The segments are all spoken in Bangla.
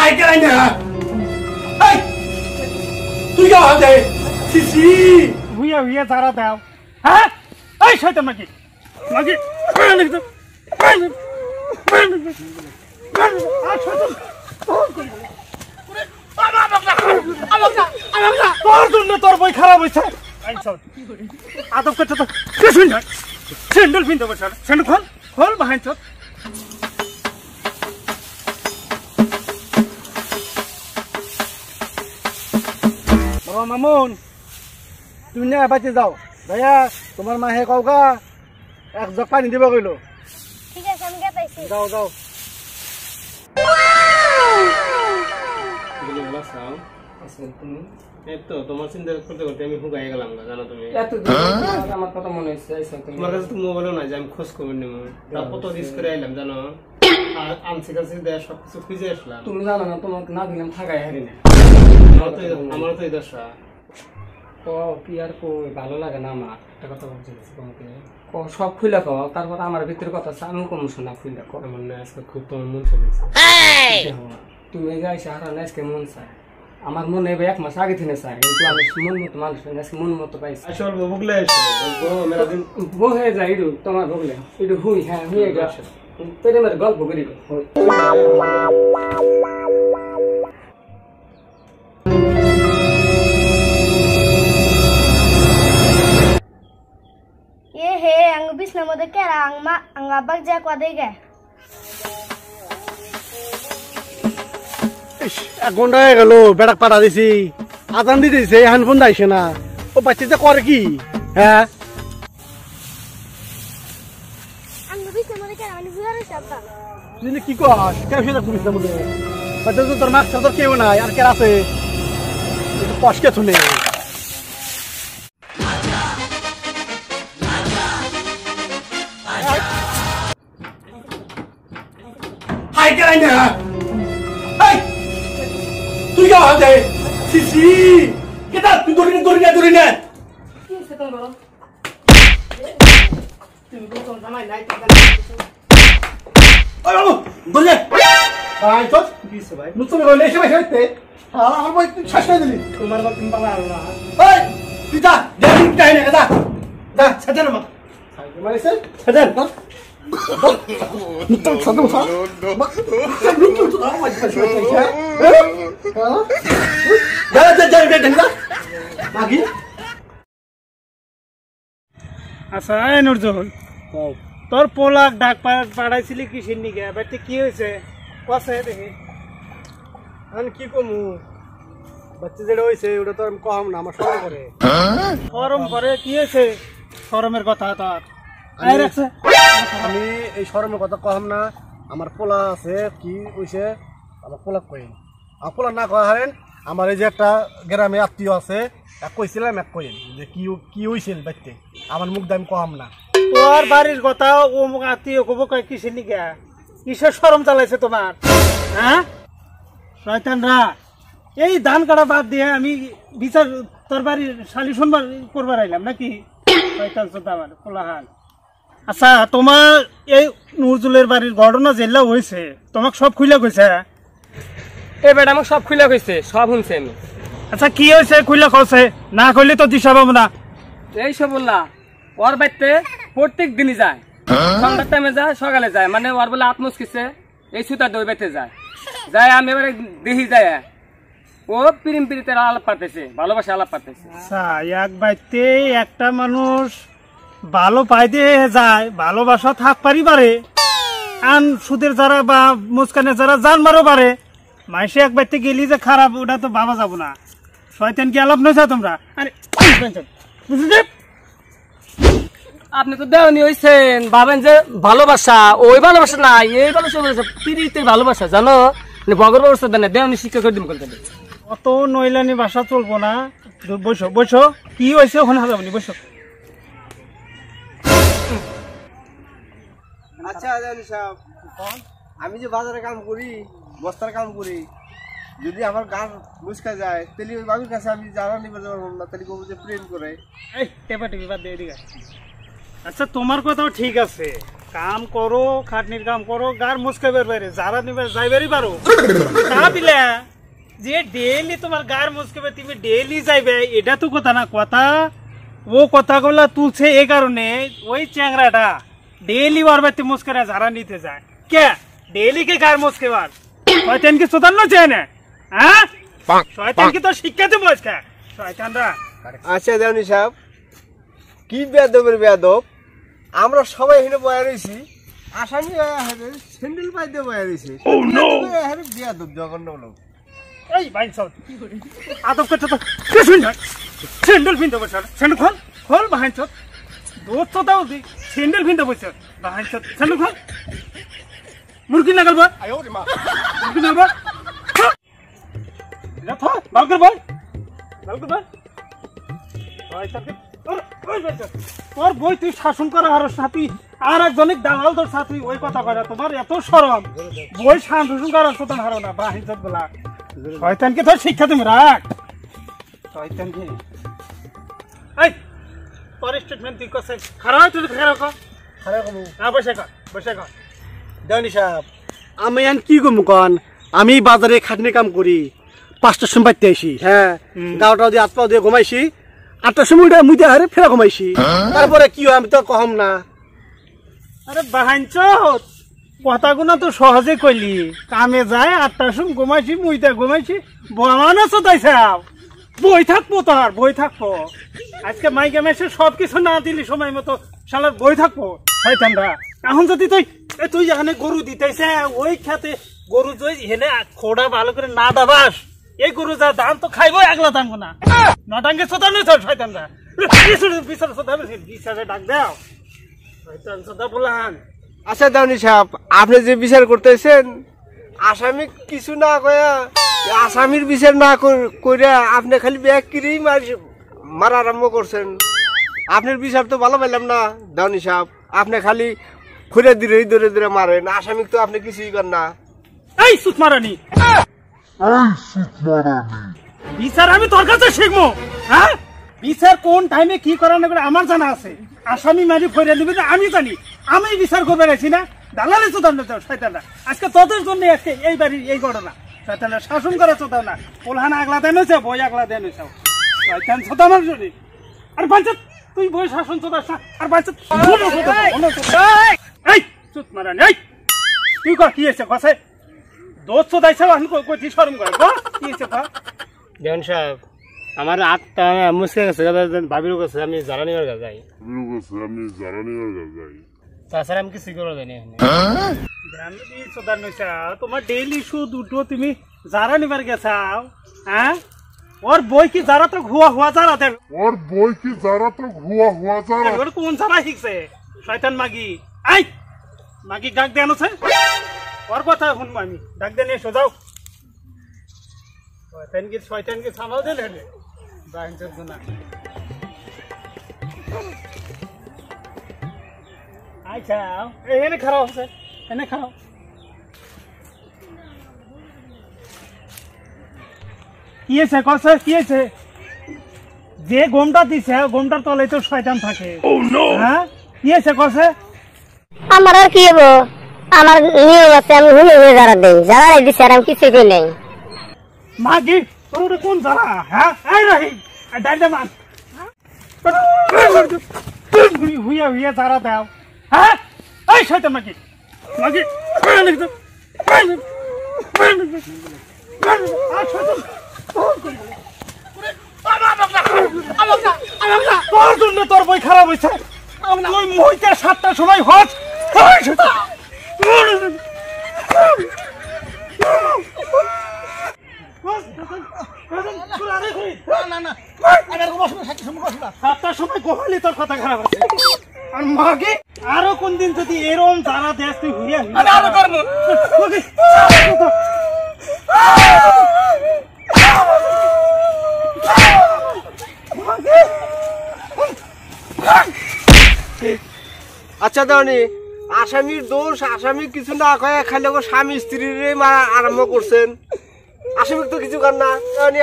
হাই কেন না এই তুই যা দে সিসি হুইয়া হুইয়া যারা দাও হ্যাঁ এই শয়তান মাগি মাগি তোর বই খারাপ হয়েছে আদব করতে তো স্যান্ডেল পিনতে বসে স্যান্ডেল খোল খোল বাহান চোখ বাবা মামুন তুমি না বাঁচে যাও ভাইয়া তোমার মাহে কাউকা এক জগ পানি দিব কইলো ঠিক আছে আমি গেতাইছি যাও যাও তোমার চিন্তা করতে করতে আমি হুগাই গেলাম না জানো তুমি আমার কথা মনে হচ্ছে তোমার কাছে তো মোবাইলও নাই যে আমি খোঁজ খবর নেব কত রিস্ক করে আইলাম জানো আনছি কাছে দেয়া সবকিছু খুঁজে আসলাম তুমি জানো না তোমাকে না দিলাম থাকাই হারি না আমারও তো এই দশা কি আর কই ভালো লাগে না আমার একটা কথা বলছি তোমাকে সব খুলে কও তারপর আমার ভিতরে কথা আছে আমি কম শোনা খুলে কও আমার না আজকে খুব তোমার মন চলেছে তুমি যাইছে হারানো আজকে মন চায় আমার মনে এক মাস আগে থেকে চায় কিন্তু আমি মন মতো মানুষ মন মতো পাইছি আসল বুগলে মেরা দিন বহে যায় ইডু তোমার বুগলে ইডু হুই হ্যাঁ হুয়ে গেছে তেরে মেরে গল্প করি এ হে আঙ্গ বিছনার মধ্যে কেরা আঙ্গ আব্বাক যা কোয়া দেই গে এক ঘন্টা হয়ে গেল বেড়াক পাঠা দিছি আজান দিতেছে হ্যান্ড ফোন যাইছে না ও বাচ্চা করে কি হ্যাঁ আঙ্গ বিছনার মধ্যে কেরা মানে বুঝার শব্দ তুই কি কর কেউ সেটা পুলিশ না বলে বাচ্চা তো তোর মাস্টার তোর কেউ নাই আর কে আছে কষ্টকে শুনে হাই কেন না এই তুই যা দে সিসি কেটা তুই দড়ি না কি হইছে তোমার তুমি তো জানাই নাই ওই বাবু দড়ি ভাই তো কিছে ভাই নুসুমে কইলে এসে বসে হইতে আমার বই তুই শেষ করে দিলি তোমার বাপ তুমি পালা না এই তুই যা দেখি তাই না যা যা ছাড় না মা মানে স্যার সাজান নুতন সাদু হা নুতন তো দাও মাঝে পাশে হ্যাঁ যা মাগি আচ্ছা এই নুরজল তোর পোলাক ডাক পাড়াইছিলি কিসের নিকে বাড়িতে কি হয়েছে কষে দেখি আমি কি কমু বাচ্চা যেটা হয়েছে ওটা তো আমি কম না আমার সরম করে সরম করে কি হয়েছে সরমের কথা তোর আমি এই সরমের কথা কম না আমার পোলা আছে কি হয়েছে আমার পোলা কই আমার পোলা না কয় হারেন আমার এই যে একটা গ্রামে আত্মীয় আছে এক কইছিলাম এক কই যে কি হয়েছিল বাড়িতে আমার মুখ দাম কম না তোর বাড়ির কথা ও মুখ আত্মীয় কব কয় কিসের নিকা কিসের সরম চালাইছে তোমার হ্যাঁ শয়তানরা এই ধান কাটা বাদ দিয়ে আমি বিচার তোর বাড়ির শালি শুনবার করবার আইলাম নাকি শয়তান চোদ্দ আমার কোলাহাল আচ্ছা তোমার এই নজরুলের বাড়ির ঘটনা যেগুলা হয়েছে তোমাকে সব খুলে কইছে এ বেটা আমাকে সব খুলে কইছে সব শুনছে আমি আচ্ছা কি হয়েছে খুলে কইছে না কইলে তো দিশা পাবো না এই সব বললা ওর বাড়িতে প্রত্যেক দিনই যায় সন্ধ্যার টাইমে যায় সকালে যায় মানে ওর বলে আত্মস্কিছে এই সুতার দই বেতে যায় আমি এবারে দেখি যায় ও প্রেম প্রীতির আলাপ পাতেছে ভালোবাসা আলাপ পাতেছে আচ্ছা এক বাড়িতে একটা মানুষ ভালো পাইতে যায় ভালোবাসা থাক পারি পারে আন সুদের যারা বা মুস্কানের যারা জান মারো পারে মাইসে এক বাড়িতে গেলি যে খারাপ ওটা তো ভাবা যাবো না শয়তান কি আলাপ নইছা তোমরা আরে বুঝলি আপনি তো দেওয়ানি হয়েছেন ভাবেন যে ভালোবাসা ওই ভালোবাসা না এই ভালোবাসা প্রীতির ভালোবাসা জানো বগর ব্যবস্থা দেন দেওয়ানি শিক্ষা করে দিন করতে অত নইলানি ভাষা চলবো না বসো বসো কি হয়েছে ওখানে যাবনি বসো আচ্ছা আমি যে বাজারে কাম করি বস্তার কাম করি যদি আমার গান মুস্কা যায় তাহলে ওই বাবুর কাছে আমি জানা নিবে যাবো না তাহলে বলবো যে প্রেম করে এই টেপা টেপি বাদ দিয়ে এদিকে আচ্ছা তোমার কথাও ঠিক আছে কাম করো, খাটনির কাম করো, গার মুসকে বের বাইরে যারা নিবার যাইবারই পারো তা দিলা যে ডেইলি তোমার গার মুসকে বের তুমি ডেইলি যাইবে এটা তো কথা না। কথা ও কথাগুলা তুলছে এই কারণে ওই চ্যাংরাটা ডেইলি ওর বাড়িতে মুসকেরা যারা নিতে যায় কে ডেইলি কে গার মুসকে বার শয়তান কি চোদান্ন চায় না? হ্যাঁ শয়তান কি তোর শিক্ষা দেবো আজকে শয়তানরা? আচ্ছা দেওয়ানি সাহেব কি বেয়াদবের বেয়াদব, আমরা সবাই এখানে বয়া রয়েছি, আসামি স্যান্ডেল পাইতে বয়া রয়েছে। বেয়াদব জঘন্য লোক। এই ভাই সব আদব করছে তো স্যান্ডেল কিনতে বসে স্যান্ডেল খোল খোল ভাই চোদ দোস্ত তো দাও দি স্যান্ডেল কিনতে বসে ভাই চোদ স্যান্ডেল খোল মুরগি না গলবা মুরগি না গলবা রাখো বালকর ভাই বালকর ভাই ভাই সাথে তোর বই তুই শাসন করা আর সাথী আর একজনের দালাল তোর সাথী ওই কথা কয় তোমার এত শরম বই শাসন করার তো হারো না ভাই চোদ বলা শয়তানকে তোর শিক্ষা তুমি রাখ শয়তানকে। এই তোর স্টেটমেন্ট তুই কসে খারাপ তুই খারাপ না বসে কর বসে কর। দেওয়ানি সাহেব আমি এখন কি করবো কন, আমি বাজারে খাটনি কাম করি 5টার সময় বাড়তে আসি, হ্যাঁ গাওটা দিয়ে হাত পা দিয়ে ঘুমাইছি, 8টার সময় মুই দিয়ে হারে ফেরা ঘুমাইছি, তারপরে কি হয় আমি তো কম না। আরে বাহাইছ কথাগুলো তো সহজে কইলি কামে যায় 8টার সময় ঘুমাইছি মুইতে ঘুমাইছি বমানো চোদাইছে বই থাকবো তোর বই থাকবো আজকে মাইকে মেসে সবকিছু না দিলি সময় মতো শালার বই থাকবো শয়তানরা। এখন যদি তুই যেখানে গরু দিতেছে ওই খেতে গরু যদি হেনে খোড়া ভালো করে না দাবাস এই গরু যা দাম তো খাইবো একলা দাম না নটাঙ্গে চোদানো তোর শয়তানরা বিচার চোদাবে বিচারে ডাক দাও শয়তান চোদা বলান। আচ্ছা দেওয়ানি সাহেব আপনি যে বিচার করতেছেন আসামি কিছু না কয়া আসামির বিচার না কইরা আপনি খালি ব্যাগ কিরেই মারা আরম্ভ করছেন। আপনার বিচার তো ভালো পাইলাম না দেওয়ানি সাহেব, আপনি খালি খুঁড়ে ধীরে ধরে ধরে মারেন, আসামি তো আপনি কিছুই করেন না। এই সুত মারানি বিচার আমি তোর কাছে শিখবো? হ্যাঁ বিচার কোন টাইমে কি করা না করে আমার জানা আছে। আসামি মারি ফেরে দিবে আমি জানি, আমি বিচার করবে গেছি না দালালি চোদান শয়তানরা। আজকে তোদের জন্য আজকে এই বাড়ির এই ঘটনা শয়তানরা শাসন করা চোদাও না পোলহান আগলা দেন হয়েছে বই আগলা দেন হয়েছে শয়তান চোদানোর জন্য। আর বাঞ্চত তুই বই শাসন চোদাস না আর বাঞ্চত এই চুত মারানি এই তুই কর কি হয়েছে কষে দোষ চোদাইছে কই শরম করে কি হয়েছে দেওয়ান সাহেব আমার আটটা মুসকে গেছে ভাবিরও গেছে আমি জ্বালানি যাই তাছাড়া আমি কিছু করে জানি তোমার ডেইলি শুধু দুটো তুমি যারা নিবার গেছাও হ্যাঁ ওর বই কি যারা তো ঘুয়া হুয়া যারা দেখ ওর বই কি যারা তো ঘুয়া হুয়া যারা ওর কোন যারা শিখছে শয়তান মাগি আই মাগি ডাক দেন আছে ওর কথা শুনবো আমি ডাক দেন এসো যাও শয়তানকে সামাল দিলে না আচ্ছা এনে খারাপ হচ্ছে এনে খারাপ কি হয়েছে কসে কি হয়েছে যে গমটা দিছে গমটার তলে তো শয়তান থাকে হ্যাঁ কি হয়েছে কসে আমার আর কি হবো আমার নিয়ম আছে আমি হুলে হুলে যারা দেই যারা দিছে আর আমি কিছু কই নাই মাগি তোর কোন যারা হ্যাঁ এই রহি ডাইলে মান হুইয়া হুইয়া যারা দাও হ্যাঁ এই শয়তান মাগি মাগি তোর জন্য তোর বই খারাপ হয়েছে ওই মহিটা 7টার সময় হজ সাতটার সময় কহলি তোর কথা খারাপ আছে আর মাকে আরো কোন দিন যদি এরম যারা দেশ তুই ঘুরিয়ে আচ্ছা দেওয়ানি আসামির দোষ আসামি কিছু না কয়ে খালি স্বামী স্ত্রীর মারা আরম্ভ করছেন, আসামি তো কিছু কর না।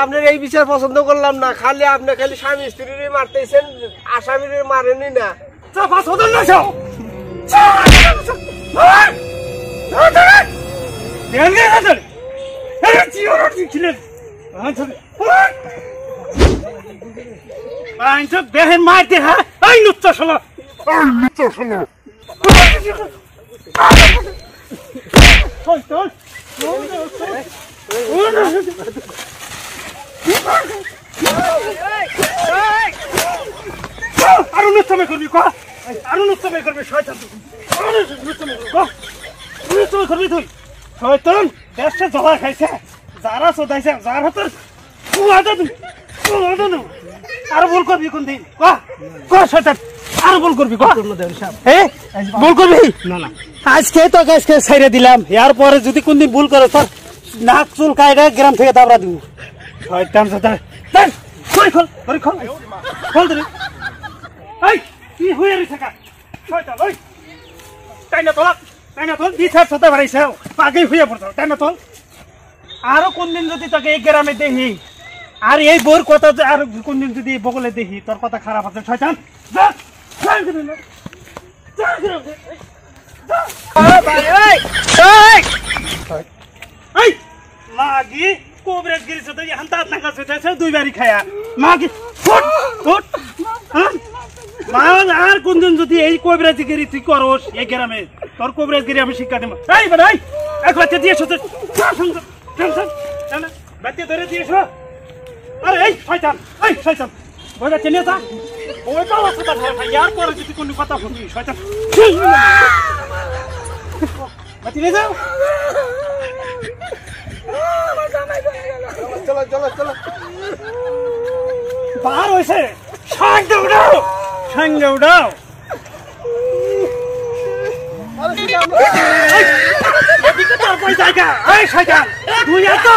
আপনার এই বিচার পছন্দ করলাম না, খালি আপনি খালি স্বামী স্ত্রীর মারতেছেন আসামির মারেনি না। বেহেন মার দে হ্যাঁ এই নুচ্চা শালা আরো নুচ্চামে করবি ক আরো নুচ্চামে করবি শয়তান নুচ্চামে করবি তুই শয়তান দেশটা জলা খাইছে যারা চোদাইছে যার হাতের আরো ভুল করবি কোন দিন ক শয়তান আরো ভুল করবি ক ভুল করবি না না আজকে তো আজকে ছাইরে দিলাম এর পরে যদি কোনদিন ভুল করে তোর নাক চুল কাইরা গ্রাম থেকে দাবড়া দিব শয়তান শয়তান খোল খোল খোল খোল দে এই কি হয়ে রে থাকা শয়তান ওই টাইনা তোল দি ছাড় সাথে বাড়াইছে পাগই হয়ে পড়তো টাইনা তোল আরো কোনদিন যদি তোকে এই গ্রামে দেখি আর এই বোর কথা আর কোনদিন যদি বগলে দেখি তোর কথা খারাপ আছে শয়তান যা এই মাগি কোবরেজ গিরিছে তো এখন দাঁত নাকা ছুটাইছে দুই বাড়ি খায়া মাগি ফুট ফুট মা আর কোনদিন যদি এই কোবরেজ গিরি তুই করস এই গ্রামে তোর কোবরেজ গিরি আমি শিক্ষা দেব এই ভাই এক বাচ্চা দিয়েছো তো বাচ্চা ধরে দিয়েছো আরে এই শয়তান বইটা চেনে তা ওইটাও আছে তা ভাই আর পরে যদি কোনো কথা শুনবি শয়তান বাচ্চা নিয়ে যাও চলো চলো চলো বার হয়েছে সঙ্গে উঠাও এদিকে তোর কই জায়গা এই শয়তান তুই এত